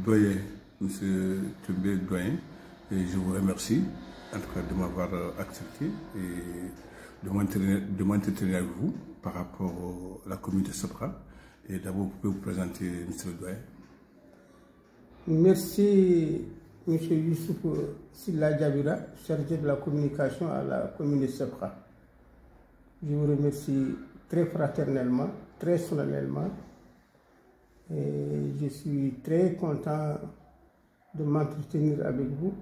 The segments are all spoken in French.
doyen, M. Tembé Doyen, et je vous remercie en tout cas de m'avoir accepté et de m'entretenir avec vous par rapport à la commune de Sabra. Et d'abord, vous pouvez vous présenter, M. le Doyen. Merci, M. Youssouf Silla Diabira, chargé de la communication à la commune de Sabra. Je vous remercie très fraternellement, très solennellement. Et je suis très content de m'entretenir avec vous,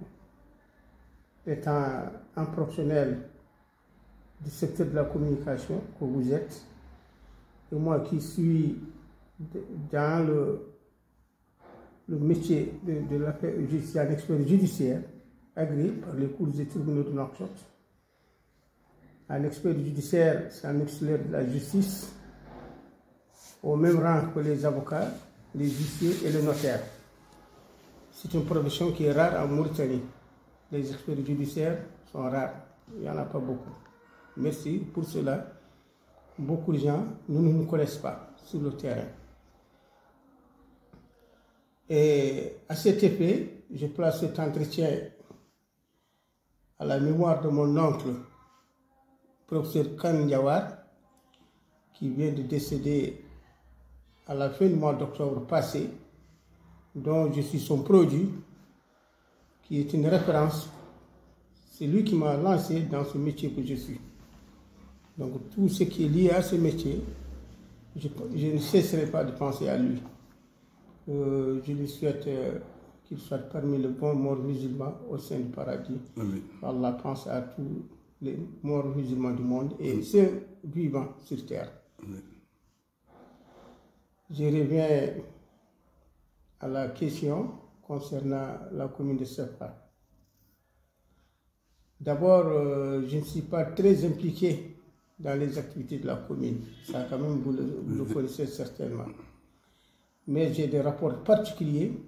étant un professionnel du secteur de la communication que vous êtes, et moi qui suis dans le métier de l'affaire judiciaire, un expert judiciaire, agréé par les cours des tribunaux de Nouakchott. Un expert judiciaire, c'est un auxiliaire de la justice, au même rang que les avocats, les huissiers et les notaires. C'est une profession qui est rare en Mauritanie. Les experts judiciaires sont rares, il n'y en a pas beaucoup. Merci pour cela. Beaucoup de gens ne nous connaissent pas sur le terrain. Et à cet effet, je place cet entretien à la mémoire de mon oncle, professeur Khan Diawar, qui vient de décéder à la fin du mois d'octobre passé, dont je suis son produit, qui est une référence. C'est lui qui m'a lancé dans ce métier que je suis. Donc tout ce qui est lié à ce métier, je ne cesserai pas de penser à lui. Je lui souhaite qu'il soit parmi les bons morts musulmans au sein du paradis. Amen. Allah pense à tous les morts musulmans du monde et ceux vivants sur terre. Amen. Je reviens à la question concernant la commune de Sabra. D'abord, je ne suis pas très impliqué dans les activités de la commune. Ça, quand même, vous le connaissez certainement. Mais j'ai des rapports particuliers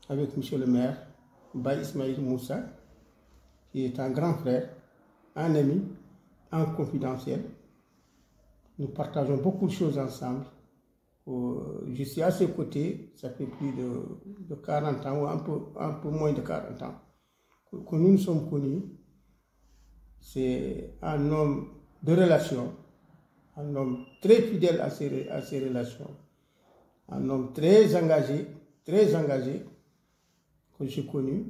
avec M. le maire, Baye Ismaïl Moussa, qui est un grand frère, un ami, un confidentiel. Nous partageons beaucoup de choses ensemble. Je suis à ses côtés, ça fait plus de 40 ans, ou un peu moins de 40 ans, que nous nous sommes connus. C'est un homme de relation, un homme très fidèle à ses relations, un homme très engagé, que j'ai connu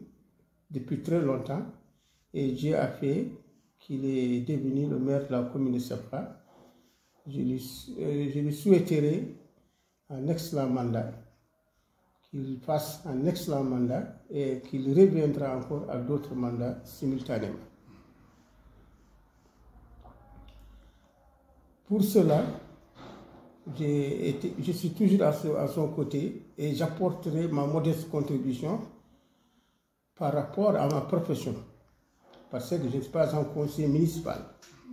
depuis très longtemps. Et Dieu a fait qu'il est devenu le maire de la commune de Sabra. Je lui souhaiterais un excellent mandat, qu'il fasse un excellent mandat et qu'il reviendra encore à d'autres mandats simultanément. Pour cela, je suis toujours à son côté et j'apporterai ma modeste contribution par rapport à ma profession. Parce que je ne suis pas un conseiller municipal.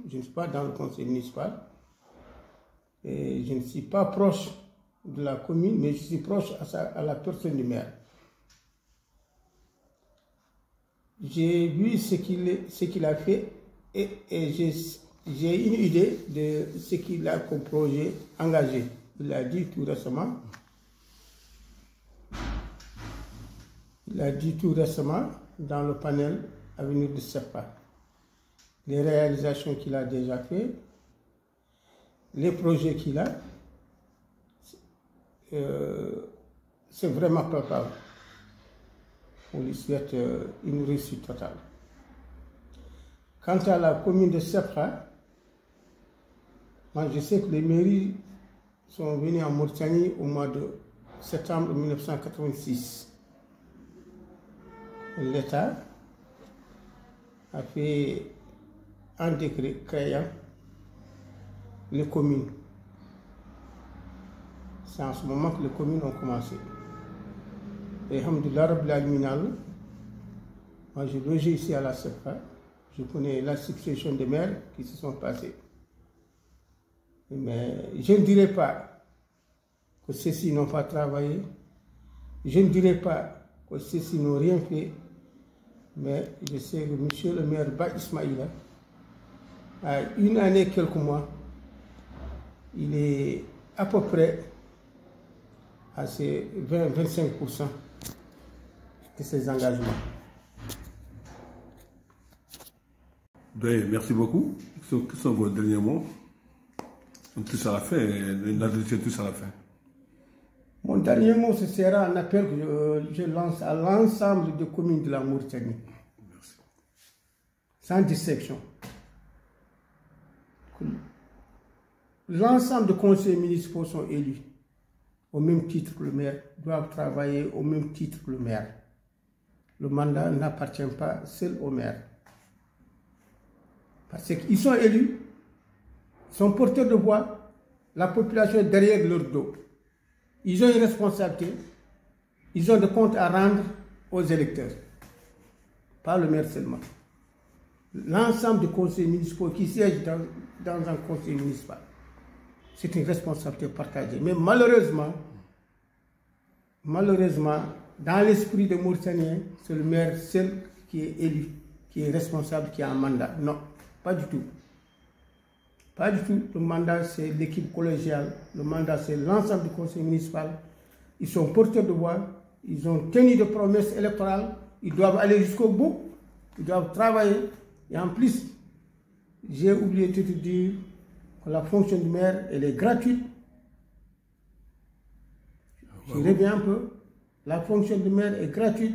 Je ne suis pas dans le conseil municipal. Et je ne suis pas proche de la commune, mais je suis proche à la personne du maire. J'ai vu ce qu'il a fait et j'ai une idée de ce qu'il a comme projet engagé. Il l'a dit tout récemment. Dans le panel Avenir de Sabra. Les réalisations qu'il a déjà faites, les projets qu'il a, c'est vraiment palpable. On lui souhaite une réussite totale. Quant à la commune de Sabra, moi je sais que les mairies sont venues en Mauritanie au mois de septembre 1986. L'État a fait un décret créant les communes. C'est en ce moment que les communes ont commencé. Et alhamdoulilah rabbil alamin, moi j'ai logé ici à la Sabra. Je connais la succession de maires qui se sont passés. Mais je ne dirais pas que ceux-ci n'ont pas travaillé. Je ne dirais pas que ceux-ci n'ont rien fait. Mais je sais que M. le maire Baye Ismaïla, à une année, quelques mois, il est à peu près à ces 20-25% de ses engagements. Doyen, merci beaucoup. Quels sont vos derniers mots? On touche à la fin, l'adresse touche à la fin. Mon dernier mot, ce sera un appel que je lance à l'ensemble des communes de la Mauritanie. Merci. Sans distinction. L'ensemble des conseillers municipaux sont élus au même titre que le maire, doivent travailler au même titre que le maire. Le mandat n'appartient pas seul au maire. Parce qu'ils sont élus, ils sont porteurs de voix, la population est derrière leur dos. Ils ont une responsabilité, ils ont des comptes à rendre aux électeurs. Pas le maire seulement. L'ensemble des conseillers municipaux qui siègent dans un conseil municipal. C'est une responsabilité partagée. Mais malheureusement, dans l'esprit des Mauritaniens, c'est le maire seul qui est élu, qui est responsable, qui a un mandat. Non, pas du tout. Pas du tout. Le mandat, c'est l'équipe collégiale. Le mandat, c'est l'ensemble du conseil municipal. Ils sont porteurs de voix. Ils ont tenu des promesses électorales. Ils doivent aller jusqu'au bout. Ils doivent travailler. Et en plus, j'ai oublié de te dire que la fonction du maire, elle est gratuite. Je reviens un peu. La fonction du maire est gratuite.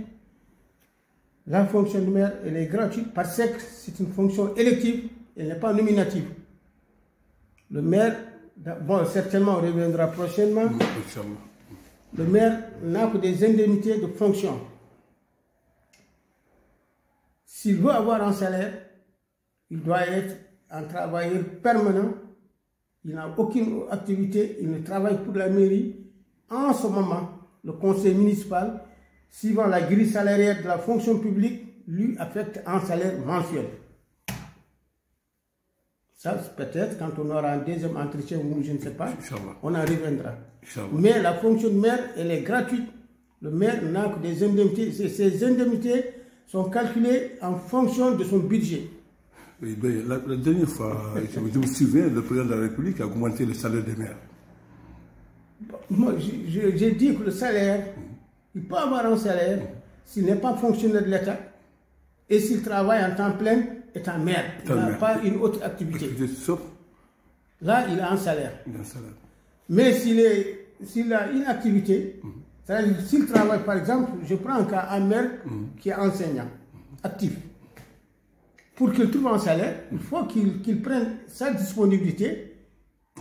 La fonction du maire, elle est gratuite parce que c'est une fonction élective. Elle n'est pas nominative. Le maire, bon, certainement on reviendra prochainement. Le maire n'a que des indemnités de fonction. S'il veut avoir un salaire, il doit être un travailleur permanent. Il n'a aucune activité, il ne travaille pour la mairie. En ce moment, le conseil municipal, suivant la grille salariale de la fonction publique, lui affecte un salaire mensuel. Ça, peut-être, quand on aura un deuxième entretien, ou je ne sais pas, on en reviendra. Mais la fonction de maire, elle est gratuite. Le maire n'a que des indemnités. Ces indemnités sont calculées en fonction de son budget. Oui, la dernière fois, je me souviens, le président de la République a augmenté le salaire des maires. Moi, j'ai dit que le salaire, il peut avoir un salaire s'il n'est pas fonctionnaire de l'État et s'il travaille en temps plein étant maire. Il n'a pas une autre activité. Là, il a un salaire. Mais s'il a une activité, c'est-à-dire s'il travaille, par exemple, je prends un cas, un maire qui est enseignant, actif. Pour qu'il trouve un salaire, il faut qu'il prenne sa disponibilité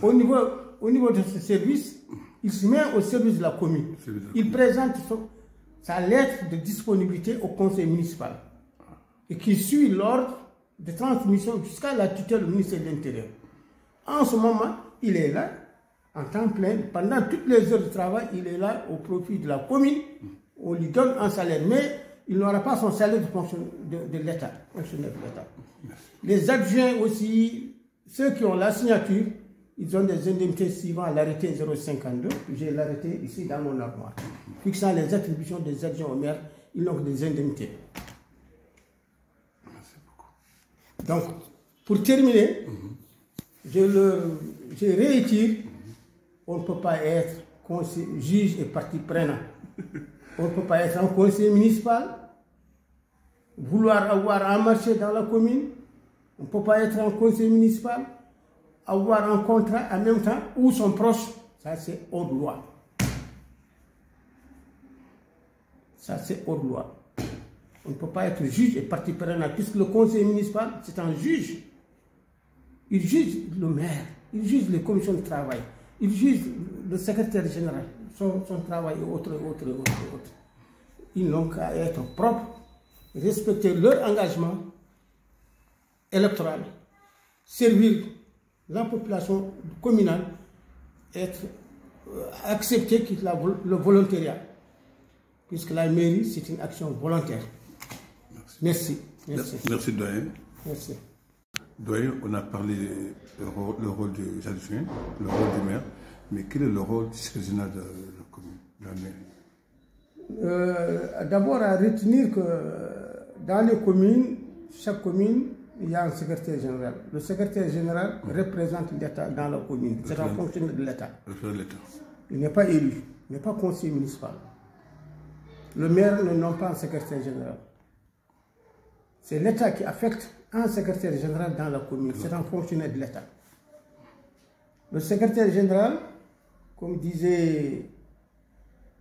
au niveau de ce service. Il se met au service de la commune. Il présente sa lettre de disponibilité au conseil municipal et qui suit l'ordre de transmission jusqu'à la tutelle du ministère de l'Intérieur. En ce moment, il est là, en temps plein, pendant toutes les heures de travail, il est là au profit de la commune. On lui donne un salaire, mais il n'aura pas son salaire de l'État, fonctionnaire de l'État. Les adjoints aussi, ceux qui ont la signature, ils ont des indemnités suivant l'arrêté 052. J'ai l'arrêté ici dans mon armoire. Fixant les attributions des adjoints au maire, ils ont des indemnités. Merci beaucoup. Donc, pour terminer, je réitère, on ne peut pas être juge et partie prenant. On ne peut pas être un conseiller municipal, vouloir avoir un marché dans la commune. On ne peut pas être un conseiller municipal, avoir un contrat en même temps ou son proche. Ça, c'est hors loi. Ça, c'est hors loi. On ne peut pas être juge et partie prenante, puisque le conseil municipal, c'est un juge. Il juge le maire, il juge les commissions de travail, il juge le secrétaire général, son travail et autres. Ils n'ont qu'à être propres, respecter leur engagement électoral, servir la population communale, accepter le volontariat, puisque la mairie, c'est une action volontaire. Merci. Merci, doyen. Merci. Doyen, on a parlé le rôle des adjoints, le rôle du maire, mais quel est le rôle du secrétaire général de la commune, de la mairie? D'abord, à retenir que dans les communes, chaque commune, il y a un secrétaire général. Le secrétaire général représente l'État dans la commune. C'est un fonctionnaire de l'État. Il n'est pas élu. mais pas conseiller municipal. Le maire ne nomme pas un secrétaire général. C'est l'État qui affecte un secrétaire général dans la commune. C'est un fonctionnaire de l'État. Le secrétaire général, comme disait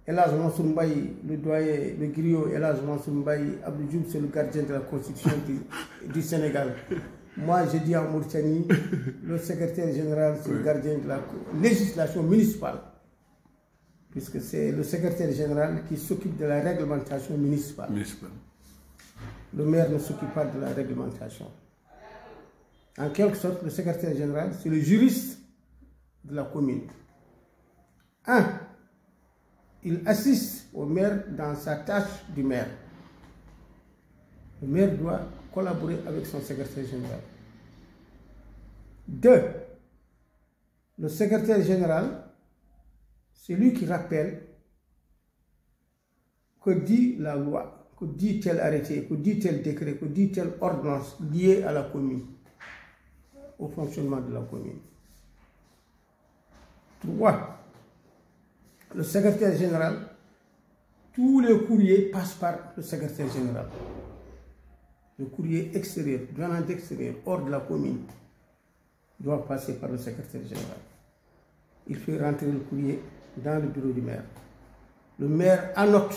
Elhadj Mansour Mbaye, le doyen, le griot Elhadj Mansour Mbaye, Abdou Diouf, c'est le gardien de la Constitution du Sénégal. Moi, je dis en Mauritanie, le secrétaire général, c'est le gardien de la législation municipale. Puisque c'est le secrétaire général qui s'occupe de la réglementation municipale. Le maire ne s'occupe pas de la réglementation. En quelque sorte, le secrétaire général, c'est le juriste de la commune. Il assiste au maire dans sa tâche du maire. Le maire doit collaborer avec son secrétaire général. 2. Le secrétaire général, c'est lui qui rappelle que dit la loi, que dit tel arrêté, que dit tel décret, que dit telle ordonnance liée à la commune, au fonctionnement de la commune. 3. Le secrétaire général, tous les courriers passent par le secrétaire général. Le courrier extérieur, venant d'extérieur, hors de la commune, doit passer par le secrétaire général. Il fait rentrer le courrier dans le bureau du maire. Le maire annote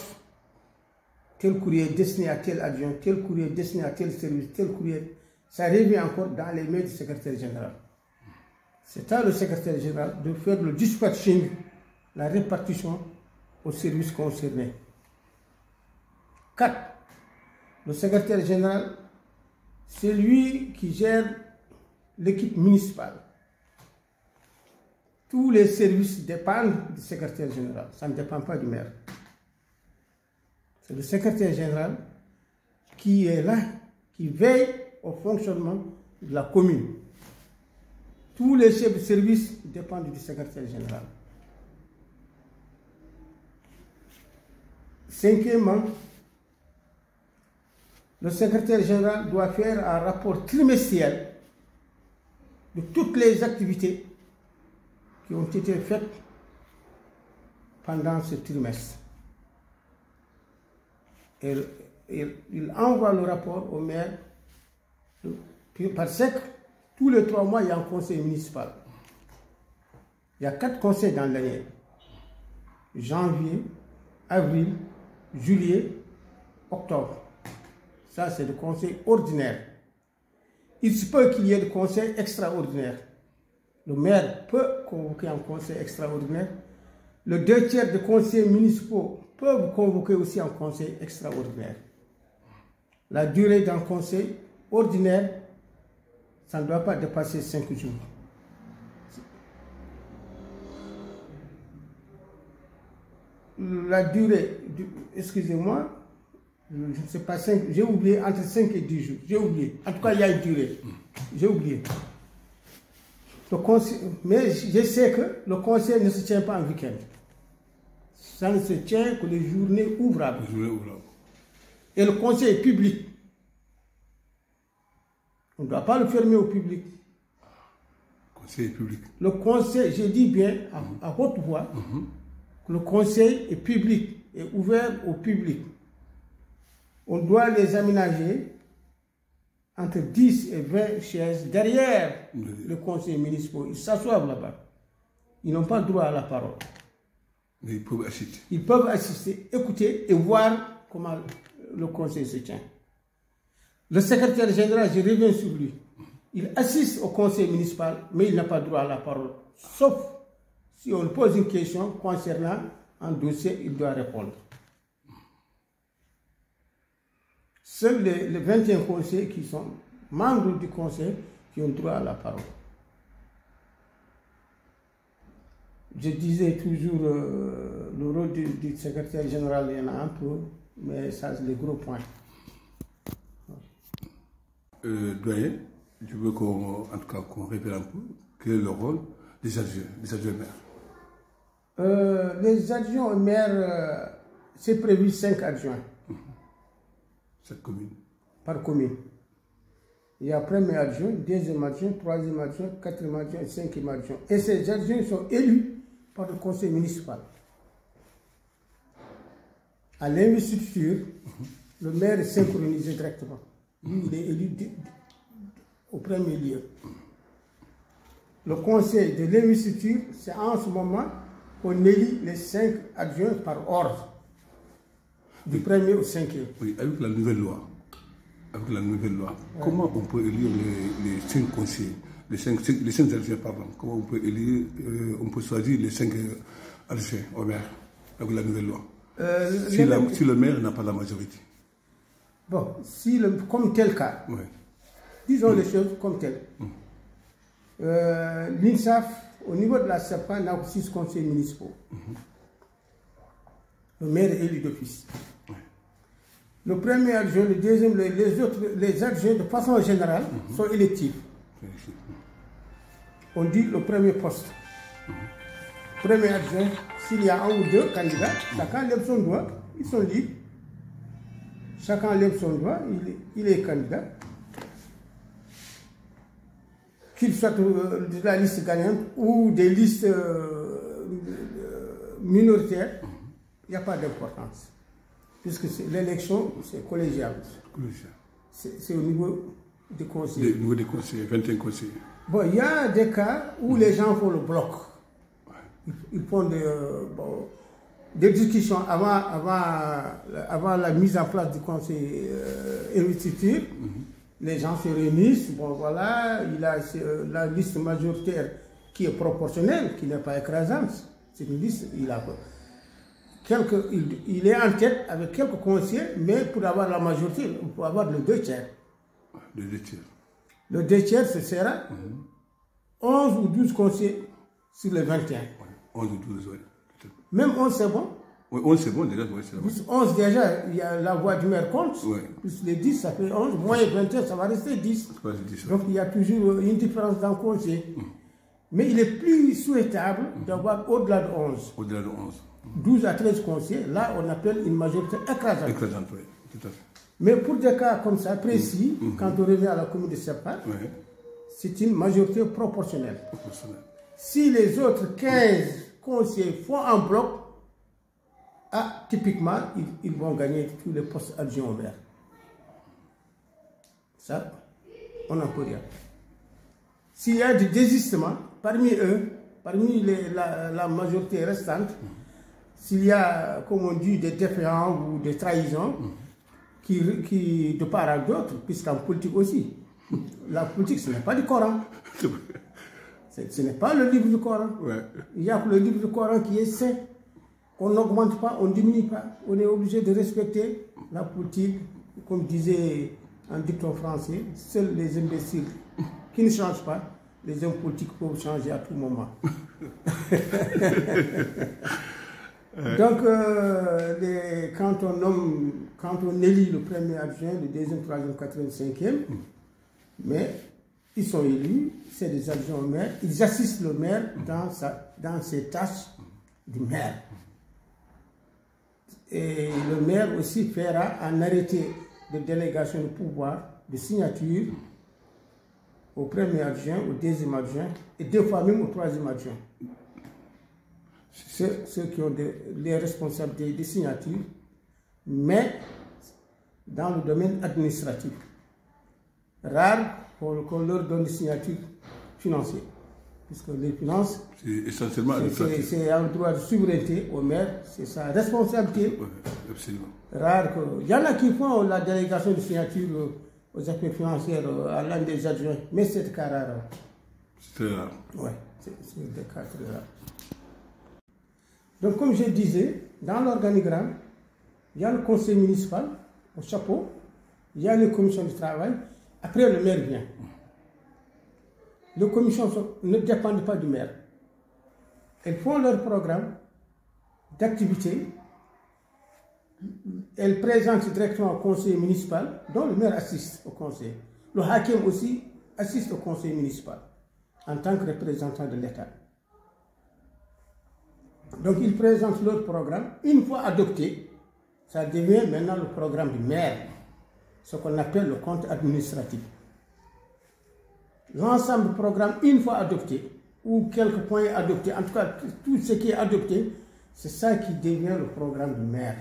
tel courrier destiné à tel adjoint, tel courrier destiné à tel service, tel courrier. Ça revient encore dans les mains du secrétaire général. C'est à le secrétaire général de faire le dispatching, la répartition aux services concernés. 4. Le secrétaire général, c'est lui qui gère l'équipe municipale. Tous les services dépendent du secrétaire général, ça ne dépend pas du maire. C'est le secrétaire général qui est là, qui veille au fonctionnement de la commune. Tous les chefs de service dépendent du secrétaire général. 5e, le secrétaire général doit faire un rapport trimestriel de toutes les activités qui ont été faites pendant ce trimestre. Et il envoie le rapport au maire parce que tous les 3 mois, il y a un conseil municipal. Il y a 4 conseils dans l'année. Janvier, avril, juillet, octobre. Ça, c'est le conseil ordinaire. Il se peut qu'il y ait le conseil extraordinaire. Le maire peut convoquer un conseil extraordinaire. Les 2/3 des conseillers municipaux peuvent convoquer aussi un conseil extraordinaire. La durée d'un conseil ordinaire, ça ne doit pas dépasser 5 jours. La durée, excusez-moi, je ne sais pas, j'ai oublié, entre 5 et 10 jours. J'ai oublié. En tout cas, il y a une durée. J'ai oublié. Mais je sais que le conseil ne se tient pas en week-end. Ça ne se tient que les journées ouvrables. Et le conseil est public. On ne doit pas le fermer au public. Conseil public. Le conseil, je dis bien à haute voix, que le conseil est public, est ouvert au public. On doit les aménager entre 10 et 20 chaises derrière le conseil municipal. Ils s'assoient là-bas. Ils n'ont pas le droit à la parole. Mais ils peuvent assister. Ils peuvent assister, écouter et voir comment le conseil se tient. Le secrétaire général, je reviens sur lui. Il assiste au conseil municipal, mais il n'a pas droit à la parole. Sauf si on pose une question concernant un dossier, il doit répondre. Seuls les 21 conseillers qui sont membres du conseil qui ont droit à la parole. Je disais toujours le rôle du secrétaire général, il y en a un peu, mais ça c'est le gros point. Doyen, je veux qu'on révèle un peu quel est le rôle des adjoints maires. Les adjoints au maire, c'est prévu 5 adjoints. Chaque commune. Par commune. Il y a premier adjoint, deuxième adjoint, troisième adjoint, quatrième adjoint, cinquième adjoint. Et ces adjoints sont élus par le conseil municipal. À l'investiture, le maire est synchronisé directement. Lui, il est élu au premier lieu. Le conseil de l'investiture, c'est en ce moment qu'on élit les 5 adjoints par ordre, du premier au 5e. Oui, avec la nouvelle loi, comment on peut élire les 5 conseillers, les 5 adjoints, pardon, comment on peut élire, on peut choisir les 5 adjoints au maire avec la nouvelle loi, si le maire n'a pas la majorité? Bon, comme tel cas, disons les choses comme telles. L'INSAF, au niveau de la CEPA, n'a que 6 conseils municipaux. Le maire est élu d'office. Le premier adjoint, le deuxième, les adjoints, de façon générale, sont électifs. On dit le premier poste. Premier adjoint, s'il y a 1 ou 2 candidats, chacun lève son doigt, ils sont libres. Chacun lève son doigt, il est candidat. Qu'il soit de la liste gagnante ou des listes minoritaires, il n'y a pas d'importance. Puisque l'élection, c'est collégial. C'est au niveau des conseillers. Au niveau des conseillers, 21 conseillers. Bon, il y a des cas où les gens font le bloc. Ils font des discussions avant la mise en place du conseil investiture. Les gens se réunissent, bon voilà, il a la liste majoritaire qui est proportionnelle, qui n'est pas écrasante. C'est une liste, il est en tête avec quelques conseillers, mais pour avoir la majorité, il faut avoir le 2 tiers. Le 2 tiers. Le 2 tiers, ce sera 11 ou 12 conseillers sur les 21. 11 ou 12, oui. Même 11, c'est bon. Oui, 11 c'est bon déjà, oui, c'est bon. Plus 11 déjà, il y a la voix du maire compte. Oui. Plus les 10, ça fait 11. Moins 21, ça va rester 10. Donc il y a toujours une différence dans le conseil. Mais il est plus souhaitable d'avoir au-delà de 11. Au-delà de 11. 12 à 13 conseillers, là on appelle une majorité écrasante. Écrasante, oui, tout à fait. Mais pour des cas comme ça, précis, quand on revient à la commune de Sepa, c'est une majorité proportionnelle. Si les autres 15 conseillers font un bloc, typiquement, ils vont gagner tous les postes adjoints au maire. Ça, on n'en peut rien. S'il y a du désistement, parmi eux, parmi la majorité restante, s'il y a, comme on dit, des défaillants ou des trahisons, qui de part à d'autre, puisqu'en politique aussi, la politique, ce n'est pas du Coran. Ce n'est pas le livre du Coran. Il n'y a que le livre du Coran qui est saint. On n'augmente pas, on ne diminue pas. On est obligé de respecter la politique, comme disait un dicton français, seuls les imbéciles qui ne changent pas, les hommes politiques peuvent changer à tout moment. Donc, quand on élit le premier adjoint, le deuxième, troisième, quatrième, cinquième, mais ils sont élus, c'est des adjoints au maire, ils assistent le maire dans ses tâches du maire. Et le maire aussi fera un arrêté de délégation de pouvoir, de signature au premier adjoint, au deuxième adjoint et des fois même au troisième adjoint. Ceux qui ont les responsabilités de signature, mais dans le domaine administratif. Rare qu'on leur donne des signatures financières. Puisque les finances, c'est essentiellement administratif. C'est un droit de souveraineté au maire, c'est sa responsabilité. Oui, absolument. Rare que. Il y en a qui font la délégation de signature aux affaires financières à l'un des adjoints, mais c'est des cas rares. C'est très rare. Oui, c'est des cas très rares. Donc, comme je disais, dans l'organigramme, il y a le conseil municipal au chapeau, il y a les commissions du travail, après le maire vient. Les commissions ne dépendent pas du maire. Elles font leur programme d'activité, elles présentent directement au conseil municipal, dont le maire assiste au conseil. Le hakim aussi assiste au conseil municipal, en tant que représentant de l'État. Donc ils présentent leur programme. Une fois adopté, ça devient maintenant le programme du maire, ce qu'on appelle le compte administratif. L'ensemble du programme, une fois adopté, ou quelques points adoptés, en tout cas tout ce qui est adopté, c'est ça qui devient le programme du maire.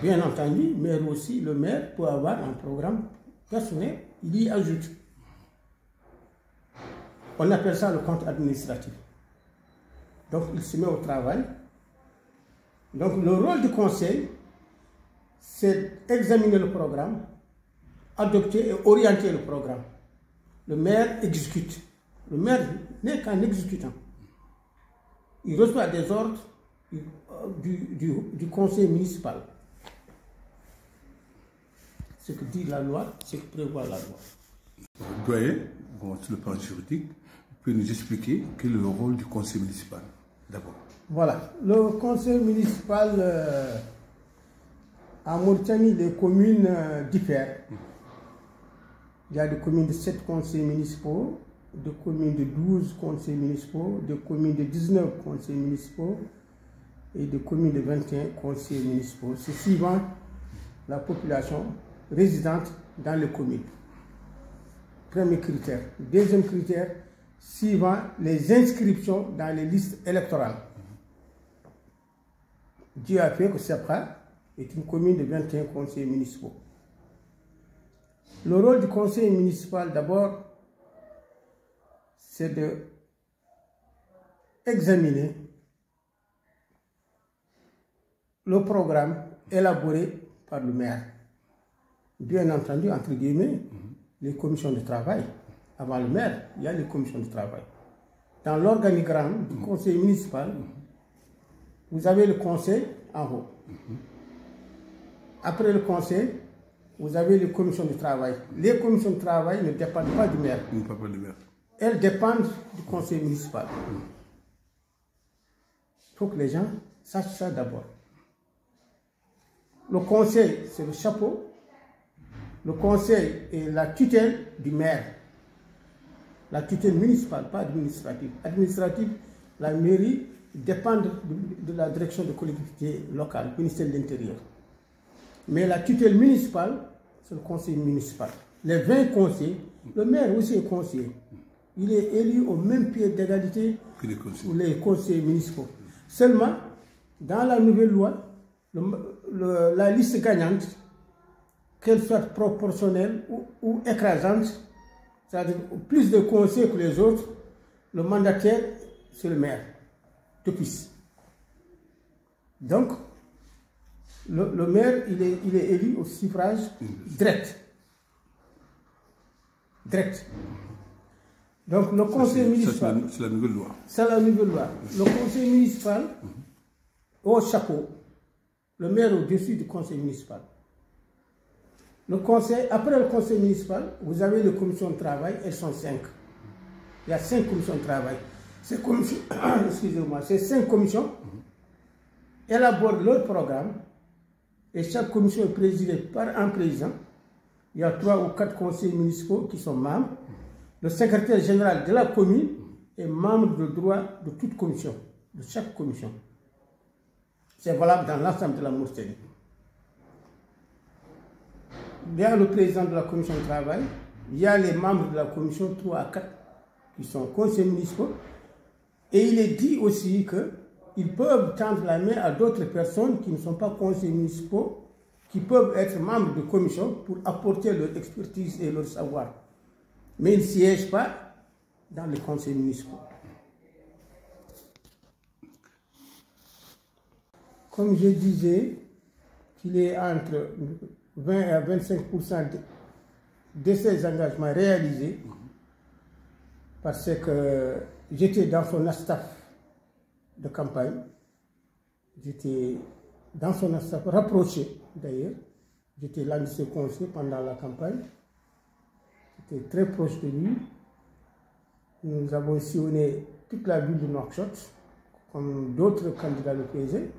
Bien entendu, mais aussi le maire peut avoir un programme personnel, il y ajoute. On appelle ça le compte administratif. Donc il se met au travail. Donc le rôle du conseil, c'est d'examiner le programme, adopter et orienter le programme. Le maire exécute. Le maire n'est qu'un exécutant. Il reçoit des ordres du conseil municipal. Ce que dit la loi, ce que prévoit la loi. Doyen, bon, sur le plan juridique, vous pouvez nous expliquer quel est le rôle du conseil municipal, d'abord. Voilà. Le conseil municipal, en Mauritanie, les communes diffèrent. Il y a des communes de 7 conseils municipaux, des communes de 12 conseils municipaux, des communes de 19 conseils municipaux et des communes de 21 conseils municipaux. C'est suivant la population résidente dans les communes. Premier critère. Deuxième critère, suivant les inscriptions dans les listes électorales. Dieu a fait que Sepra est une commune de 21 conseils municipaux. Le rôle du conseil municipal, d'abord, c'est d'examiner le programme élaboré par le maire. Bien entendu, entre guillemets, les commissions de travail. Avant le maire, il y a les commissions de travail. Dans l'organigramme du conseil municipal, vous avez le conseil en haut. Après le conseil, vous avez les commissions de travail. Les commissions de travail ne dépendent pas du maire. Elles dépendent du conseil municipal. Il faut que les gens sachent ça d'abord. Le conseil, c'est le chapeau. Le conseil est la tutelle du maire. La tutelle municipale, pas administrative. Administrative, la mairie dépend de la direction de collectivité locale, ministère de l'Intérieur. Mais la tutelle municipale, c'est le conseil municipal. Les 20 conseillers, le maire aussi est conseiller. Il est élu au même pied d'égalité que les conseillers municipaux. Seulement, dans la nouvelle loi, la liste gagnante, qu'elle soit proportionnelle ou écrasante, c'est-à-dire plus de conseillers que les autres, le mandataire, c'est le maire, d'office. Donc, le maire, il est élu au suffrage direct. Direct. Donc, le conseil municipal... C'est la nouvelle loi. C'est la nouvelle loi. Le conseil municipal, au chapeau, le maire au-dessus du conseil municipal. Le conseil, après le conseil municipal, vous avez les commissions de travail, elles sont 5. Il y a 5 commissions de travail. Ces commissions, excusez-moi, ces 5 commissions élaborent leur programme et chaque commission est présidée par un président. Il y a 3 ou 4 conseillers municipaux qui sont membres. Le secrétaire général de la commune est membre de droit de toute commission, de chaque commission. C'est valable dans l'ensemble de la Mauritanie. Il y a le président de la commission de travail, il y a les membres de la commission 3 à 4 qui sont conseillers municipaux. Et il est dit aussi qu'ils peuvent tendre la main à d'autres personnes qui ne sont pas conseillers municipaux, qui peuvent être membres de commission pour apporter leur expertise et leur savoir. Mais ils ne siègent pas dans les conseils municipaux. Comme je disais, qu'il est entre 20 à 25% de ces engagements réalisés, parce que j'étais dans son staff de campagne, j'étais dans son staff rapproché d'ailleurs, j'étais l'un de ses conseillers pendant la campagne, j'étais très proche de lui. Nous avons sillonné toute la ville de Nouakchott, comme d'autres candidats le faisaient.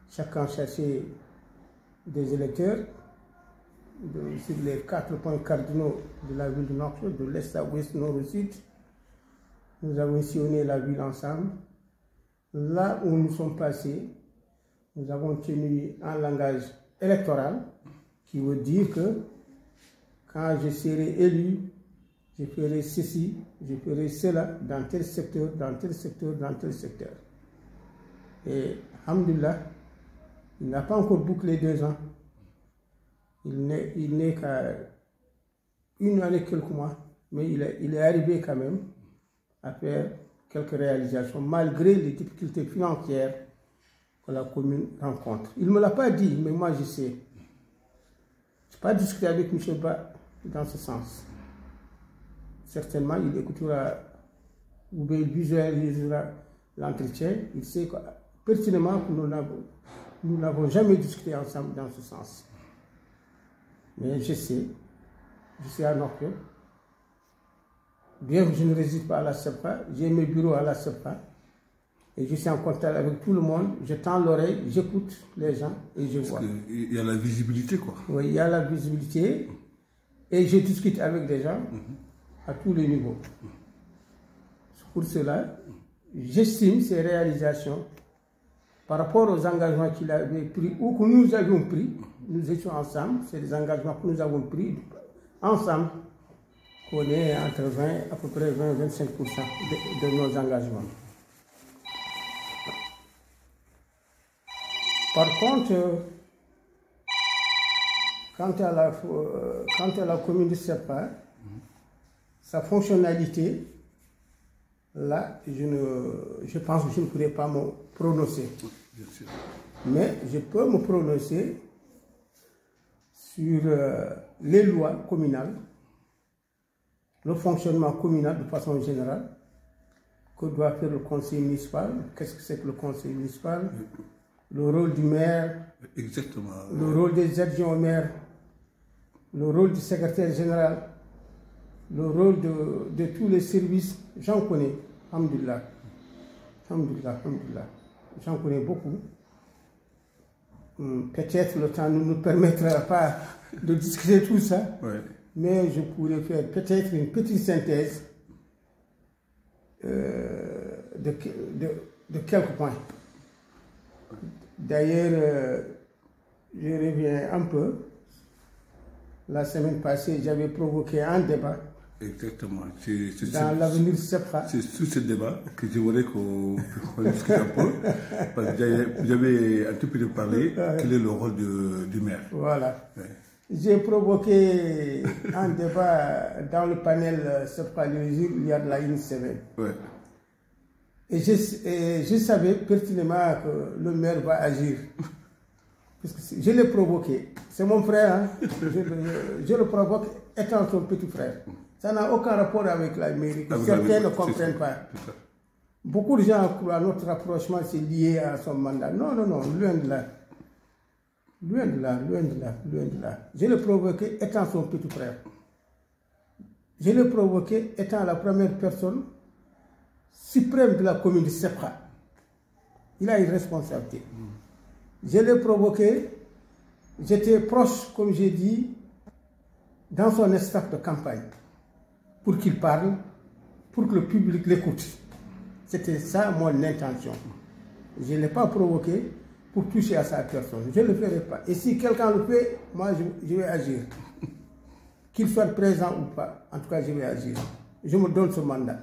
Chacun cherchait des électeurs sur les 4 points cardinaux de la ville de Nouakchott, de l'est à ouest, nord au sud. Nous avons sillonné la ville ensemble. Là où nous sommes passés, nous avons tenu un langage électoral qui veut dire que quand je serai élu, je ferai ceci, je ferai cela dans tel secteur, dans tel secteur, dans tel secteur. Et, alhamdoulilah, Il n'a pas encore bouclé 2 ans. Il n'est qu'à 1 année et quelques mois. Mais il est arrivé quand même à faire quelques réalisations, malgré les difficultés financières que la commune rencontre. Il ne me l'a pas dit, mais moi je sais. Je n'ai pas discuté avec M. Ba dans ce sens. Certainement, il écoutera ou bien il visualisera l'entretien. Il sait pertinemment que nous n'avons jamais discuté ensemble dans ce sens. Mais je sais à Norquin. Bien que je ne réside pas à la SEPA, j'ai mes bureaux à la SEPA et je suis en contact avec tout le monde. Je tends l'oreille, j'écoute les gens et je vois. Il y a la visibilité, quoi. Oui, il y a la visibilité et je discute avec des gens à tous les niveaux. Pour cela, j'estime ces réalisations par rapport aux engagements qu'il avait pris ou que nous avions pris. Nous étions ensemble, c'est des engagements que nous avons pris ensemble. On est entre 20, à peu près 20-25% de nos engagements. Par contre, quant à la commune de SEPA, sa fonctionnalité, là, je pense que je ne pourrais pas me prononcer. Bien sûr. Mais je peux me prononcer sur les lois communales, le fonctionnement communal de façon générale, que doit faire le conseil municipal, qu'est-ce que c'est que le conseil municipal, le rôle du maire, exactement, le rôle des adjoints au maire, le rôle du secrétaire général, le rôle de tous les services, j'en connais, alhamdoulilah, j'en connais beaucoup. Peut-être le temps ne nous permettra pas de discuter tout ça. Ouais. Mais je pourrais faire peut-être une petite synthèse de quelques points. D'ailleurs, je reviens un peu. La semaine passée, j'avais provoqué un débat. Exactement. Dans l'avenir SEPA. C'est sur ce débat que j'aimerais qu'on discute un peu. Parce que j'avais un tout petit peu parlé. Quel est le rôle du maire? Voilà. Ouais. J'ai provoqué un débat dans le panel SEPA il y a de la une semaine. Ouais. Et je savais pertinemment que le maire va agir. Parce que je l'ai provoqué. C'est mon frère, hein? Je le provoque étant son petit frère. Ça n'a aucun rapport avec la mairie. Certains ne comprennent pas. Beaucoup de gens croient que notre rapprochement c'est lié à son mandat. Non, loin de là. Loin de là. Je l'ai provoqué étant son petit frère. Je l'ai provoqué étant la première personne suprême de la commune de SEPA. Il a une responsabilité. Je l'ai provoqué, j'étais proche, comme j'ai dit, dans son staff de campagne, pour qu'il parle, pour que le public l'écoute. C'était ça mon intention. Je ne l'ai pas provoqué pour toucher à sa personne. Je ne le ferai pas. Et si quelqu'un le fait, moi je vais agir. Qu'il soit présent ou pas, en tout cas je vais agir. Je me donne ce mandat.